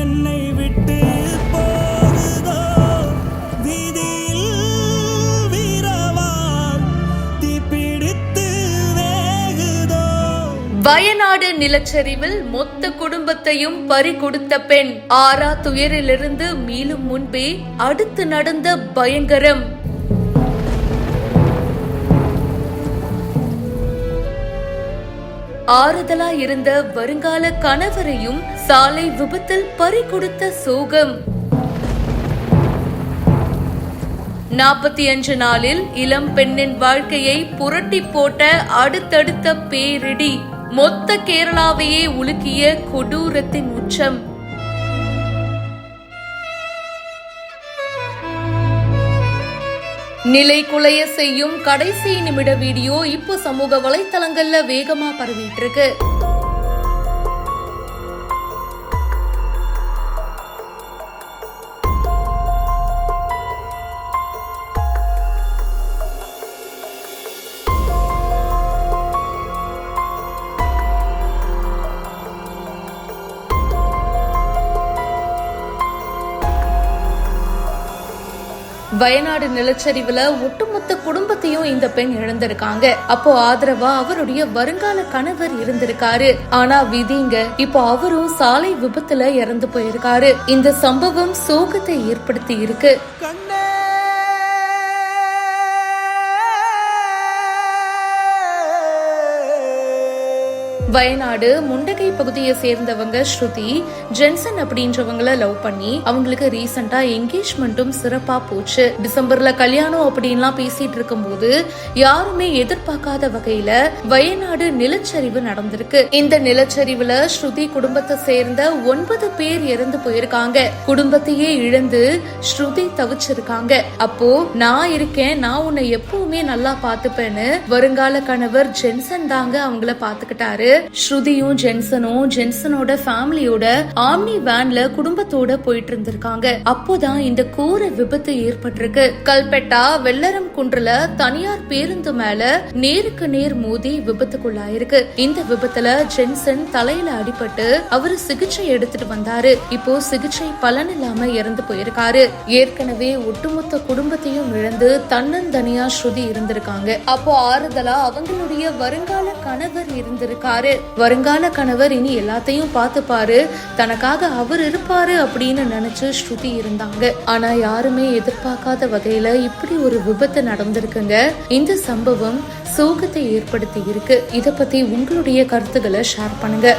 என்னை விட்டு போகுதோ வீதியில் வீரவான் தீப்பிடித்து வேகுதோ. வயநாடு நிலச்சரிவில் மொத்த குடும்பத்தையும் பறி கொடுத்த பெண் ஆறா துயரிலிருந்து மீளும் முன்பே அடுத்து நடந்த பயங்கரம். ஆறுதலா இருந்த வருங்கால கணவரையும் சாலை விபத்தில் பறி கொடுத்த சோகம். 45 நாளில் இளம் பெண்ணின் வாழ்க்கையை புரட்டி போட்ட அடுத்தடுத்த பேரிடி மொத்த கேரளாவையே உலுக்கிய கொடூரத்தின் உச்சம். நிலை குலைய செய்யும் கடைசி நிமிட வீடியோ இப்போ சமூக வலைத்தளங்கள்ல வேகமா பரவிட்டு இருக்கு. வயநாடு நிலச்சரிவுல ஒட்டுமொத்த குடும்பத்தையும் இந்த பெண் இழந்திருக்காங்க. அப்போ ஆதரவா அவருடைய வருங்கால கணவர் இருந்திருக்காரு. ஆனா விதிங்க, இப்போ அவரும் சாலை விபத்துல இறந்து போயிருக்காரு. இந்த சம்பவம் சோகத்தை ஏற்படுத்தி இருக்கு. வயநாடு முண்டகை பகுதியை சேர்ந்தவங்க ஸ்ருதி ஜென்சன் அப்படின்றவங்கள லவ் பண்ணி அவங்களுக்கு ரீசெண்டா என்கேஜ்மெண்ட்டும் சிறப்பா போச்சு. டிசம்பர்ல கல்யாணம் அப்படின்லாம் பேசிட்டு இருக்கும் போது யாருமே எதிர்பார்க்காத வகையில வயநாடு நிலச்சரிவு நடந்திருக்கு. இந்த நிலச்சரிவுல ஸ்ருதி குடும்பத்தை சேர்ந்த 9 பேர் இறந்து போயிருக்காங்க. குடும்பத்தையே இழந்து ஸ்ருதி தவிச்சிருக்காங்க. அப்போ நான் இருக்கேன், நான் உன்னை எப்பவுமே நல்லா பாத்துப்பேன்னு வருங்கால கணவர் ஜென்சன் தாங்க அவங்கள பாத்துக்கிட்டாரு. ஸ்ருதியும் ஜென்சனோட ஃபேமிலியோட ஆம்னி வேன்ல குடும்பத்தோட போயிட்டு இருந்திருக்காங்க. அப்போதான் இந்த கோர விபத்து ஏற்பட்டிருக்கு. கல்பெட்டா வெள்ளரம் குன்றுல தனியார் பேருந்து மேல நேருக்கு நேர் மோதி விபத்துக்குள்ளாயிருக்கு. இந்த விபத்துல ஜென்சன் தலையில அடிபட்டு அவரு சிகிச்சை எடுத்துட்டு வந்தாரு. இப்போ சிகிச்சை பலன் இல்லாம இறந்து போயிருக்காரு. ஏற்கனவே ஒட்டுமொத்த குடும்பத்தையும் இழந்து தன்னந்தனியா ஸ்ருதி இருந்திருக்காங்க. அப்போ ஆறுதலா அவங்களுடைய வருங்கால கணவர் இருந்திருக்காரு. வருங்கால கணவர் இனி எல்லாத்தையும் பார்த்துப்பாரு, தனக்காக அவர் இருப்பாரு அப்படின்னு நினைச்சு ஸ்ருதி இருந்தாங்க. ஆனா யாருமே எதிர்பார்க்காத வகையில இப்படி ஒரு விபத்து நடந்திருக்குங்க. இந்த சம்பவம் சோகத்தை ஏற்படுத்தி இருக்கு. இத பத்தி உங்களுடைய கருத்துக்களை ஷேர் பண்ணுங்க.